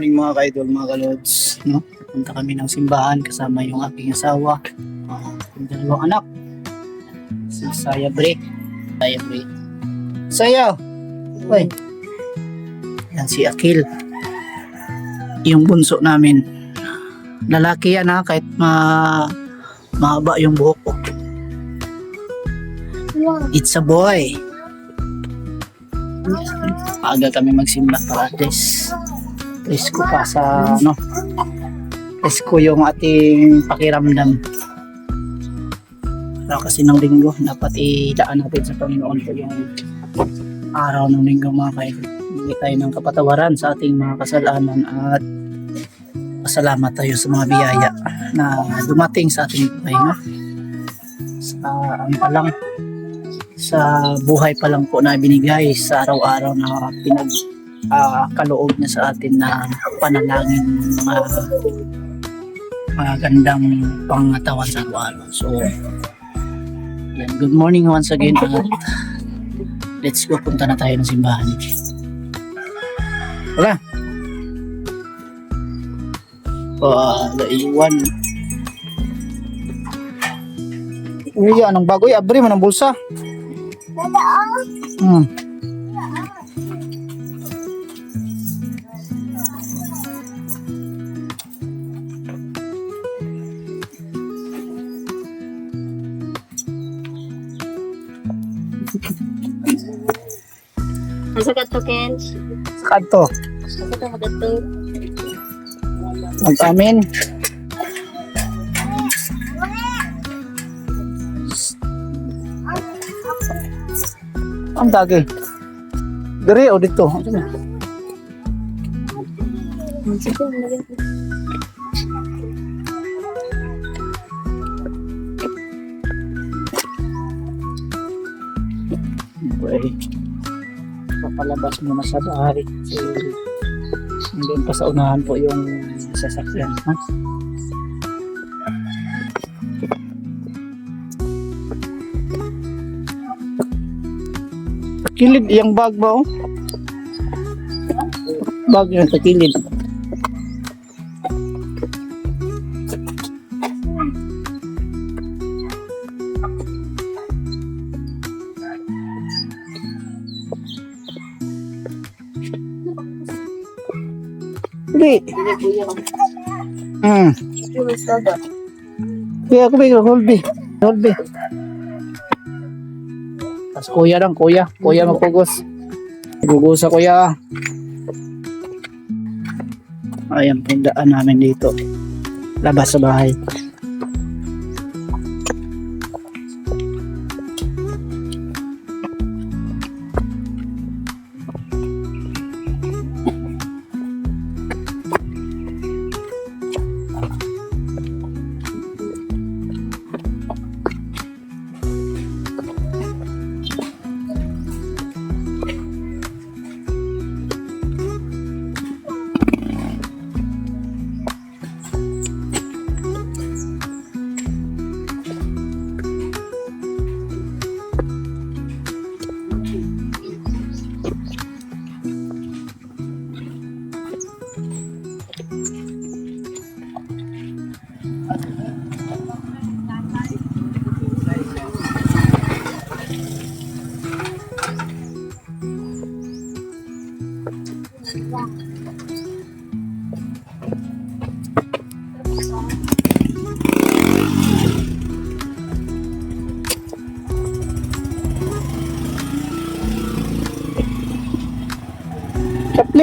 morning mga ka-idol, mga ka-lods, no? Punta kami ng simbahan kasama yung aking asawa, yung dalawang anak, si Saya Bre. Saya! Uy! Yan si Akil. Yung bunso namin. Lalaki yan ha, kahit mahaba yung buhok ko. It's a boy. Aga kami magsimba para presko pa sa presko yung ating pakiramdam. Kasi ng linggo dapat idaan natin sa Panginoon po yung araw ng linggo mga kaibigan. Bigay tayo ng kapatawaran sa ating mga kasalanan at pasalamat tayo sa mga biyaya na dumating sa ating buhay, no? Sa buhay pa lang po na binigay sa araw-araw na kaloob niya sa atin na panalangin, mga gandang pangatawan sa araw-araw. So, yan. Good morning once again at let's go, punta na tayo ng simbahan. Wala. Laiwan. Uy, anong bagoy? Abri mo ng bulsa. Sa kanto, Ken? Sa kanto. Sa kanto, magato. Mag-amin. Ang dagi. Dari o dito. Okay. Papalabas muna sa bahay. Doon pa sa unahan po yung sasakyan. Ha? Kilid, yung bag ba oh? Bag yun sa kilid. Hindi. Kaya ako may holbi. Tapos kuya magpugos. Gugusa kuya. Ayan, pindaan namin dito. Labas sa bahay.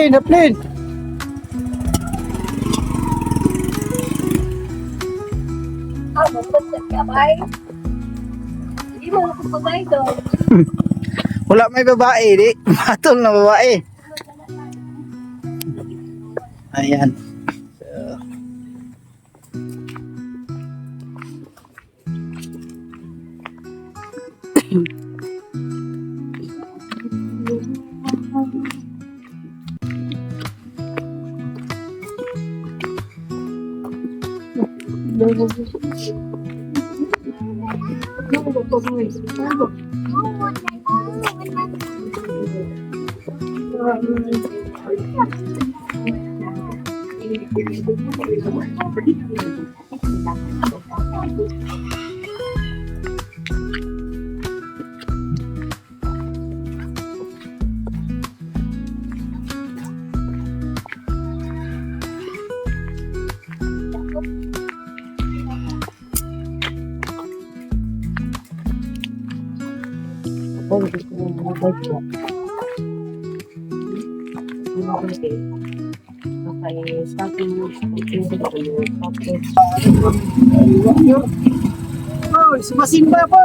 Chaplin. Wala may babae, di. Matol na babae. Ayan. Okay, starting Oh, sumasimba po.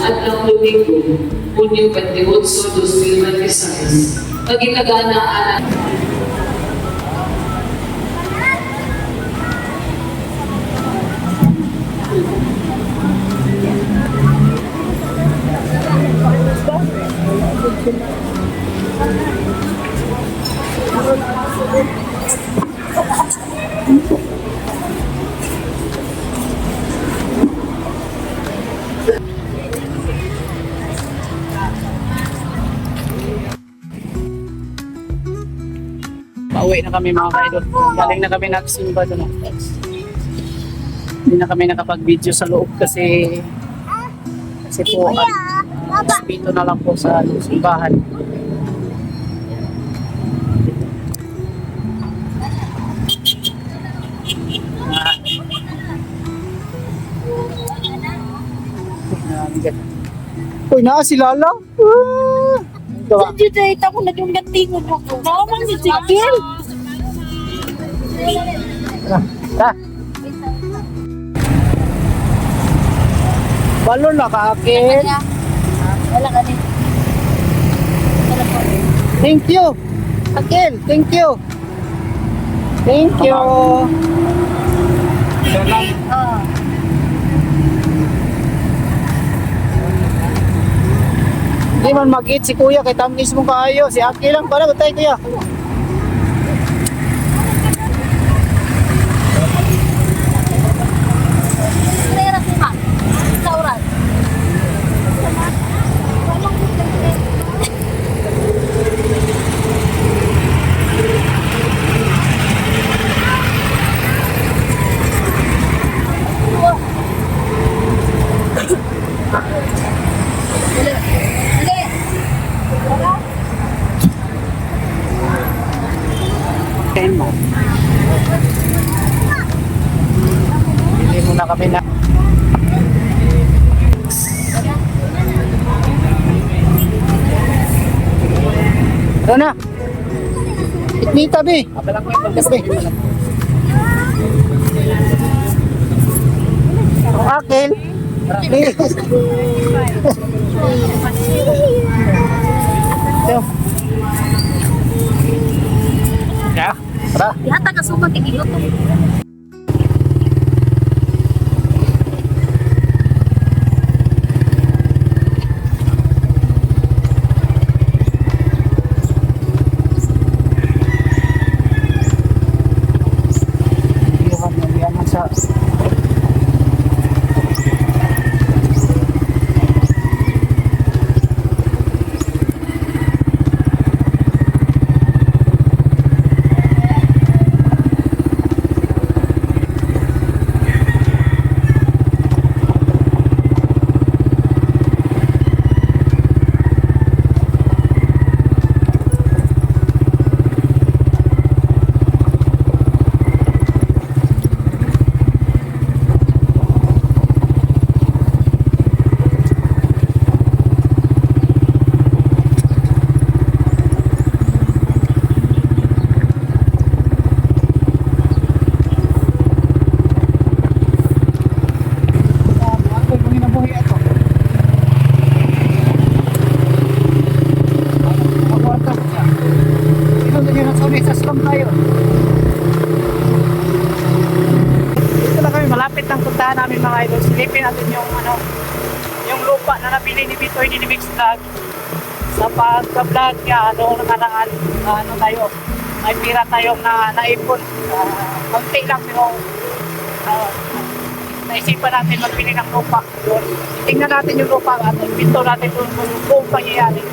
Adlang Domingo, Hunyo 28, 2026. Paginaganaan Pauwi na kami mga kaidol. Galing na kami nagsimba doon. Hindi na kami nakapag-video sa loob kasi po dito na lang po sa simbahan. Uy, na si Lala. Dito tayo ako na yung gatingon mo. Naman si Sikil. Balon na kaakin. Wala ka din. Thank you. Akin, thank you. Thank you. Hindi man mag-eat si kuya kay tamis mo kaayo. Si Aki lang pala. Batay kuya. Pera si Ma. Sauran. Kain mo. Hindi mo na kami na. Ano na? Itmi tabi. Tabi. Ang akin. Please. Ya, tara. Ihata ka suman tigilot. silipin natin yung ano, yung lupa na nabili ni Bitoy ni Mix Vlog sa pagka-vlog niya noong nakaraan. Ano tayo, may pira tayong naipon. Konti lang pero naisipan natin magbili ng lupa doon. Tingnan natin yung lupa at pinto natin doon kung buong pangyayari.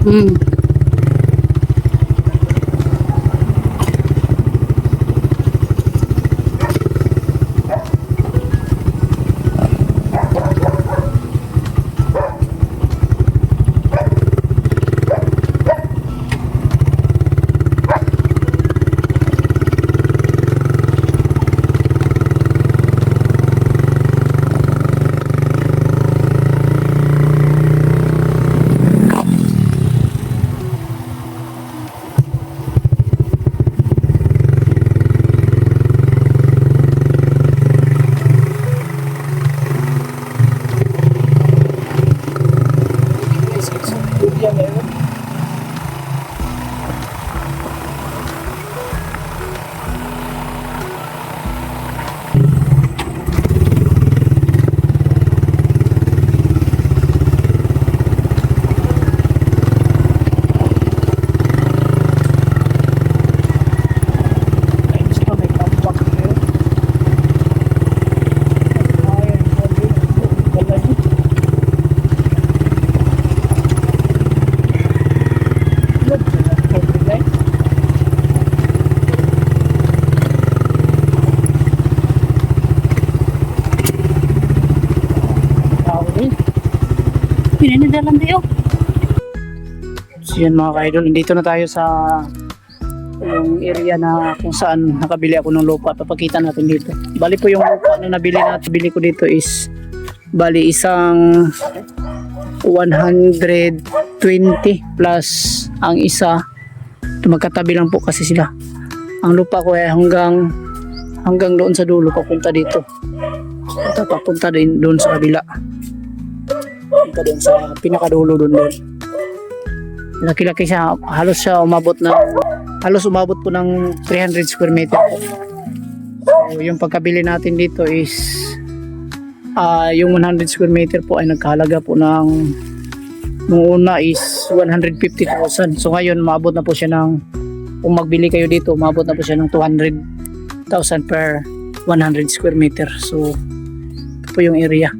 Hmm. lang tayo. So yun mga ka-idol, dito na tayo sa yung area na kung saan nakabili ako ng lupa. Papakita natin dito. Bali po yung lupa na nabili ko dito is bali isang 120 plus ang isa. Magkatabi lang po kasi sila. Ang lupa ko ay hanggang doon sa dulo papunta dito. Papunta din doon sa kabila. Papunta doon sa pinakadulo doon. Laki-laki siya, halos umabot po ng 300 square meter. So, yung pagkabili natin dito is yung 100 square meter po ay nagkahalaga po ng nung una is 150,000. So ngayon umabot na po siya ng, kung magbili kayo dito, umabot na po siya ng 200,000 per 100 square meter. So ito po yung area.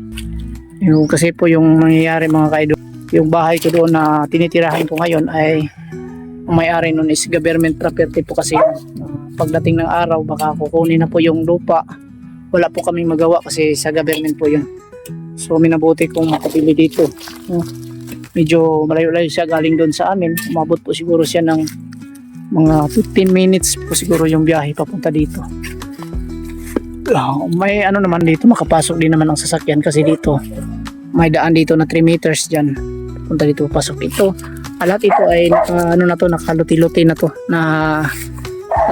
Yung, kasi po yung nangyayari mga kaidol, yung bahay ko doon na tinitirahan ko ngayon ay ang may-ari nun is government property po kasi pagdating ng araw baka kukunin na po yung lupa. Wala po kaming magawa kasi sa government po yun. So minabuti kong makabili dito. Medyo malayo-layo siya galing doon sa amin. Umabot po siguro siya ng mga 15 minutes po siguro yung biyahe papunta dito. May ano naman dito, makapasok din naman ang sasakyan kasi dito may daan dito na 3 meters dyan. Punta dito, pasok ito. Lahat ito ay nakaluti-luti na to, na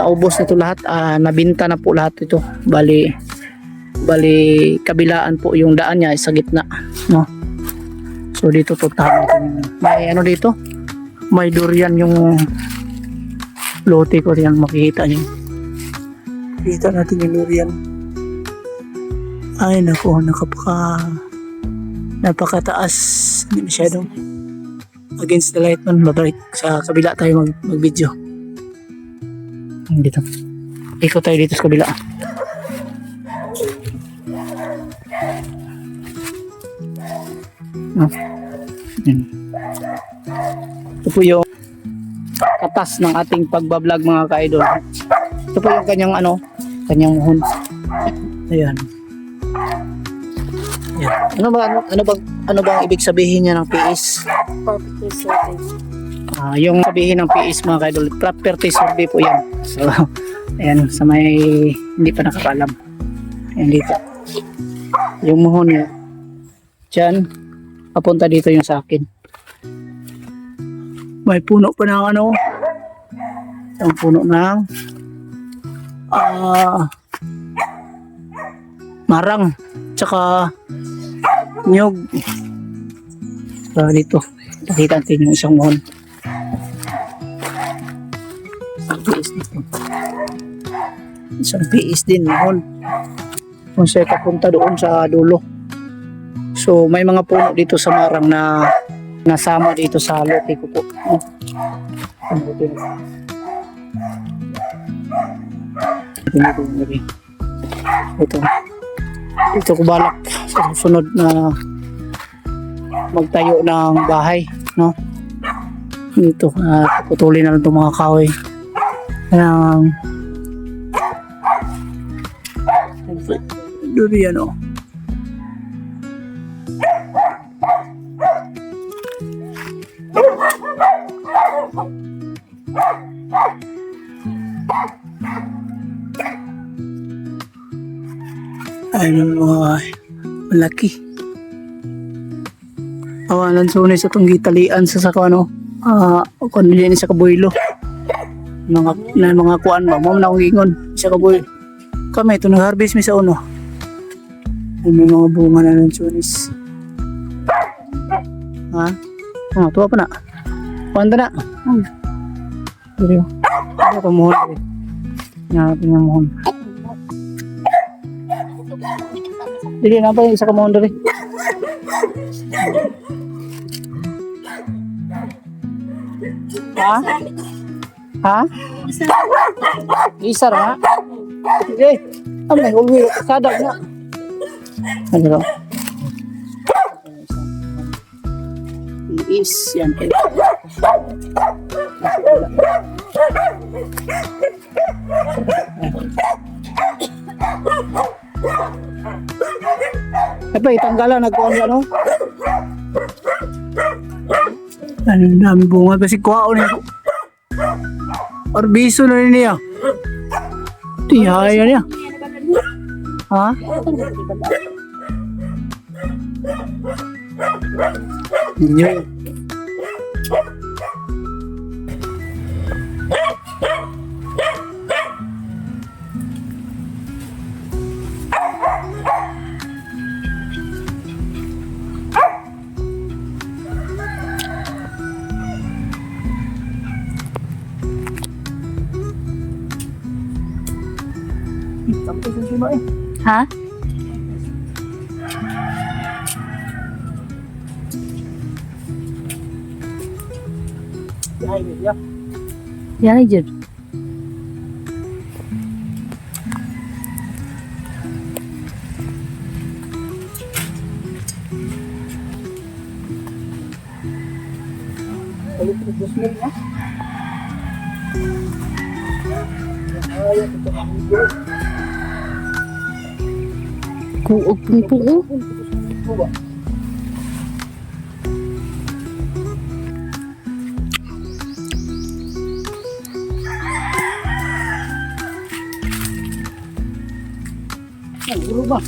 naubos na to lahat, nabinta na po lahat ito. Bali kabilaan po yung daan niya ay sa gitna, no? So dito puntahan natin. May ano dito? May durian yung lote ko, yan makikita niyo. Kita natin yung durian. Ay nako, napakataas, hindi masyadong against the light man. Babalik sa kabila tayo mag-video. Dito ikot tayo dito sa kabila. No. Ito po yung katas ng ating pagbablog mga ka-idol. Ito po yung kanyang muhon. Ayan. Ano bang ibig sabihin niya ng PIS? Property survey. Yung sabihin ng PIS mga kaidol, property survey po yan. So, ayan, sa may hindi pa nakakalam. Ayan dito. Yung muhon niya. Diyan, papunta dito yung sa akin. May puno pa ng yung puno ng marang. Tsaka nyog. So, dito nakita natin yung isang muhon. Isang PIS din muhon. Kung siya papunta doon sa dulo. So may mga puno dito sa marang na nasama dito sa lote ko po. Ito ko balak sa susunod na magtayo ng bahay, no? Dito, putulin na lang itong mga kahoy. Durian, oh. Ayun mga malaki. Awalan sunay sa itong gitalian sa kung nilin sa kabuilo. Mga kuan ba? Mama na akong ingon sa kabuilo. Kami ito nag-harvest mi sa uno. Ay, may mga bunga na ng sunis. Ha? Tuwa pa na. Kuwanda na. Dito. Ano ito muhon? Natin yung muhon. Dili na ba yung isa ka muhon dali? Ha? Ha? Isa ra? Sige. May ulwi. Sadag na. Ano? Is yan. Ay pa, itanggalan. Nagkuhan ka, no? Ang dami bunga kasi kuha niya. Orbiso na rin niya. Tihaya niya. Ha? Yun. Ha? Yan dyan. Kuog pong puo. Ang gulo ba?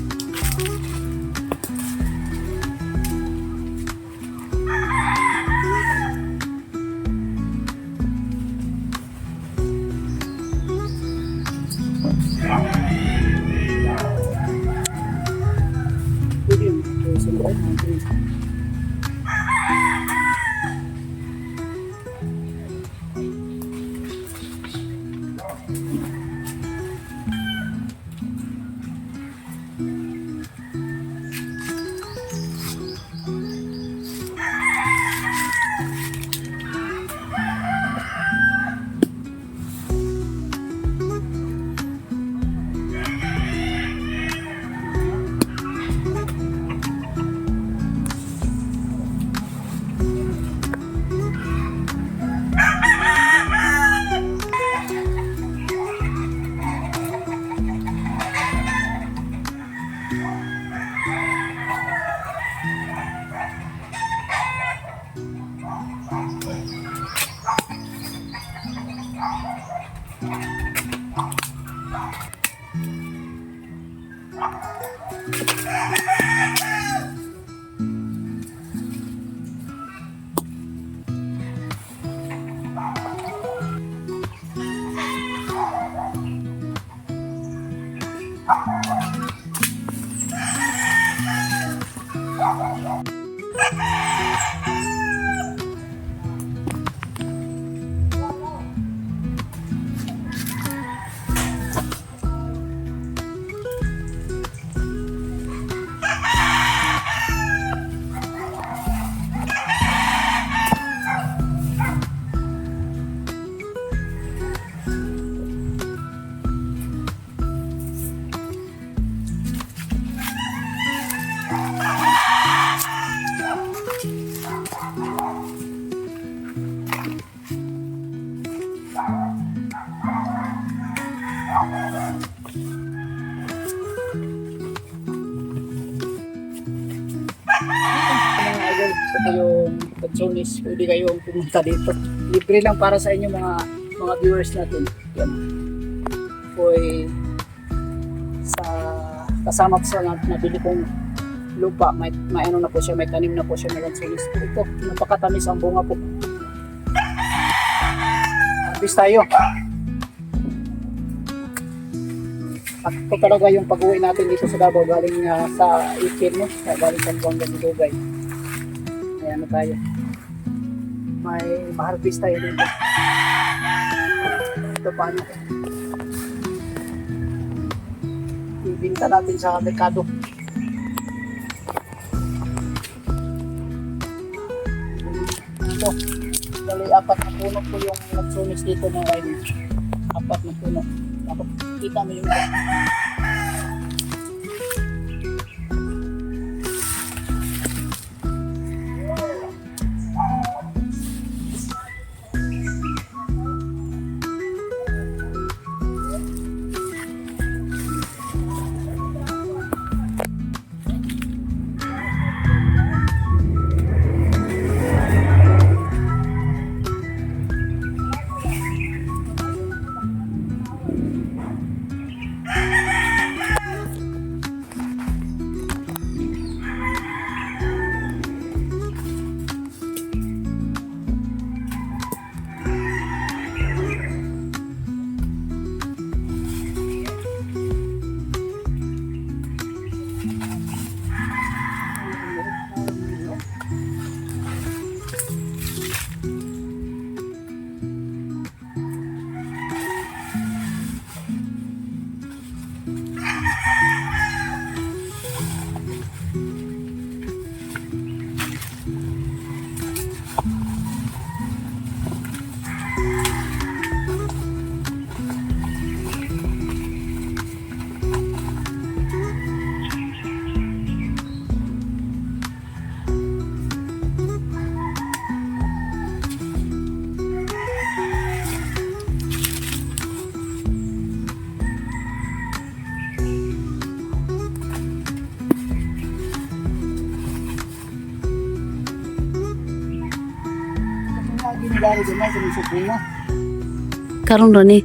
Mga idol, ito yung Patsonis. Pwede kayong pumunta dito. Libre lang para sa inyo mga viewers natin. Yan. Poy sa kasama ko sa nabili kong lupa, may ano na po siya, may tanim na po siya ng Patsonis. Ito, napakatamis ang bunga po. Harvest tayo. At ito talaga yung pag-uwi natin dito sa Davao galing sa Ikin, no? Galing sa Buanga ng Dugay. Ayan na tayo. May ma-harvest tayo dito. Ito paano. Ibinta natin sa merkado. Ito. Dali, 4 na puno po yung Patsonis dito mga idol. 4 na puno. Tapos kita mo yung dari din na sa sukuya. Karon ron eh.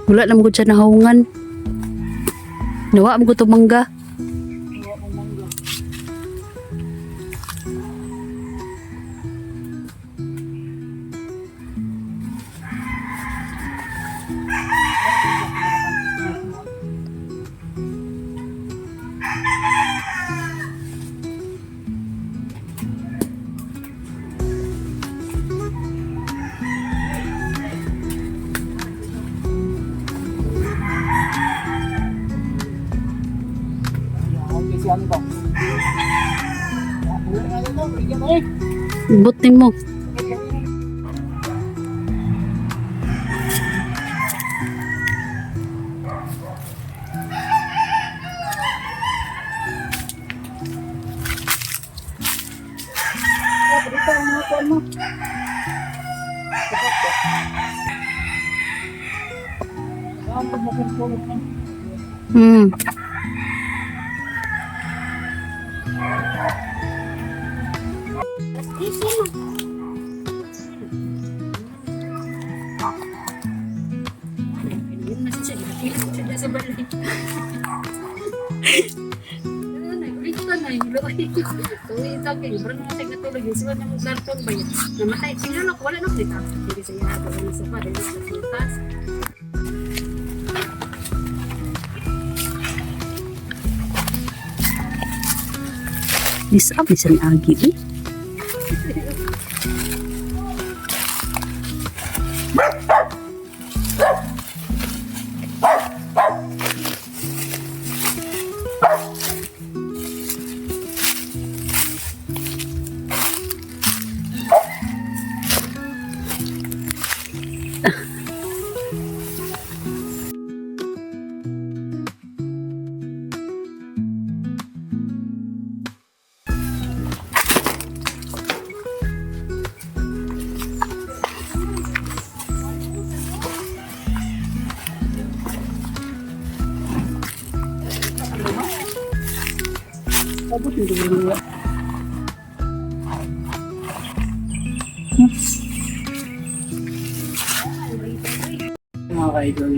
Wala na mo siya nahungan. Nawa mo to mangga. Okay, si ano to? Wala nga ito, bigyan mo eh. Butin mo. Dito ang mga kuwan mo. Hmm. Bisa bisa ni agi eh. Abot yung dulo. Mga ka-idol,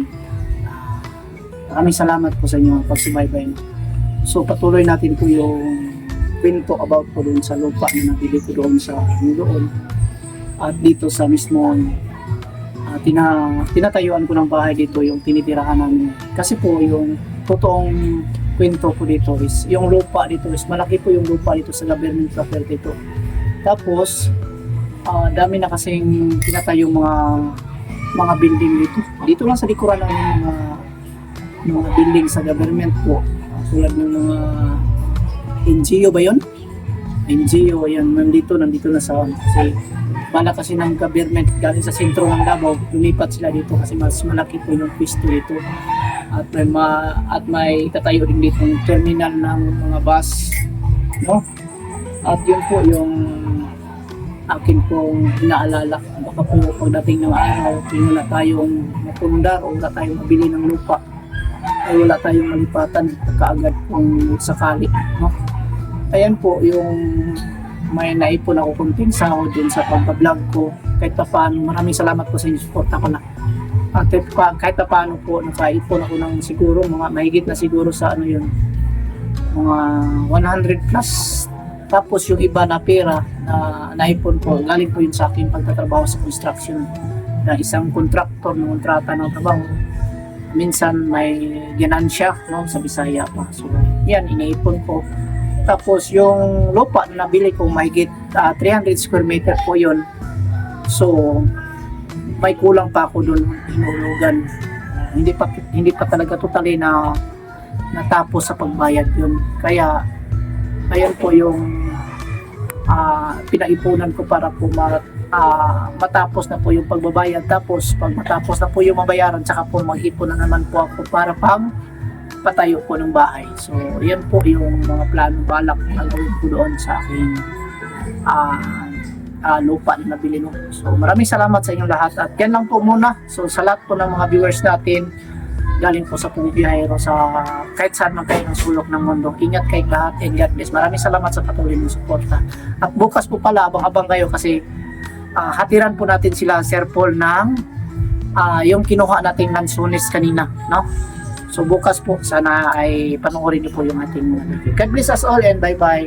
maraming salamat po sa inyong pagsubaybay. So patuloy natin po yung kwento about po doon sa lupa na nabili ko doon sa doon at dito sa mismo tinatayuan ko ng bahay dito yung tinitirahan namin. Kasi po yung totoong kwento ko dito is yung lupa dito is malaki po yung lupa dito sa government property dito. Tapos dami na kasing tinatayong mga building dito. Dito lang sa likuran ng mga building sa government po. Tulad ng mga NGO ba yun? NGO, yan, nandito na sa kasi bala kasi ng government galing sa sentro ng Davao, lumipat sila dito kasi mas malaki po yung pwesto dito. At may tatayo din dito ng terminal ng mga bus, no? At yun po yung akin pong inaalala. Baka po pagdating ng araw, kung wala tayong mapundar o wala tayong mabili ng lupa, ay wala tayong malipatan kaagad kung sakali, no? Ayan po yung may naipon ako kunting sahod din sa pagpa-vlog ko. Kahit pa paano, maraming salamat po sa inyo support ako na. At kahit pa paano po, nakaipon ako ng siguro, mga mahigit na siguro sa ano yun, mga 100 plus. Tapos yung iba na pera na naipon ko, galing po yun sa akin pagtatrabaho sa construction na isang contractor ng kontrata ng trabaho. Minsan may ganansya, no, sa Bisaya pa. So yan, iniipon ko. Tapos yung lupa na nabili ko, mahigit 300 square meter po yun. So may kulang pa ako doon hinulugan. Hindi pa talaga totally na natapos sa pagbayad yun. Kaya ayan po yung pinaipunan ko para po matapos na po yung pagbabayad. Tapos pag matapos na po yung mabayaran, tsaka po mag-ipon na naman po ako para pang patayo po ng bahay. So yan po yung mga plano balak na gawin ko doon sa aking lupa na nabili mo. So maraming salamat sa inyong lahat at yan lang po muna. So sa lahat po ng mga viewers natin, galing po sa biyahero sa kahit saan man kayo ng sulok ng mundo. Ingat kayo lahat and God bless. Maraming salamat sa patuloy ng suporta. At bukas po pala, abang-abang kayo kasi hatiran po natin sila, Sir Paul, ng yung kinuha nating lansunis kanina, no? So bukas po, sana ay panoorin niyo po yung ating mga video. God bless us all and bye-bye.